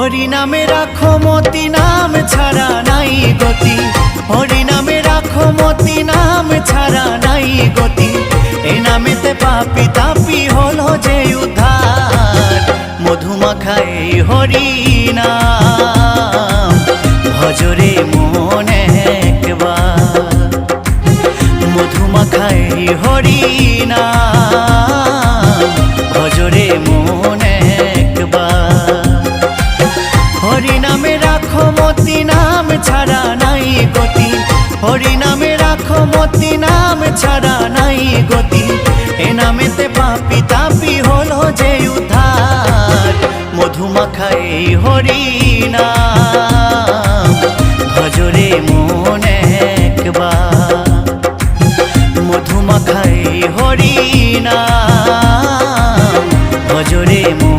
হরি নামে রাখো মতি, নাম ছাড়া নাই গতি। হরি নামে রাখো মতি, নাম ছাড়া নাই গতি। এই নামেতে পাপি তাপি হলো যে উদ্ধার। মধুমাখাই হরি নাম, ভজরে মনে একবার। মধুমাখাই হরি নাম, ভজরে মনে একবার। হরি নামে রাখো মতি, নাম ছাড়া নাই গতি। হরি নামে রাখো মতি, নাম ছাড়া নাই গতি। এ নামেতে পাপি তাপি হলো যে উদ্ধার। মধুমাখাই হরি নাম।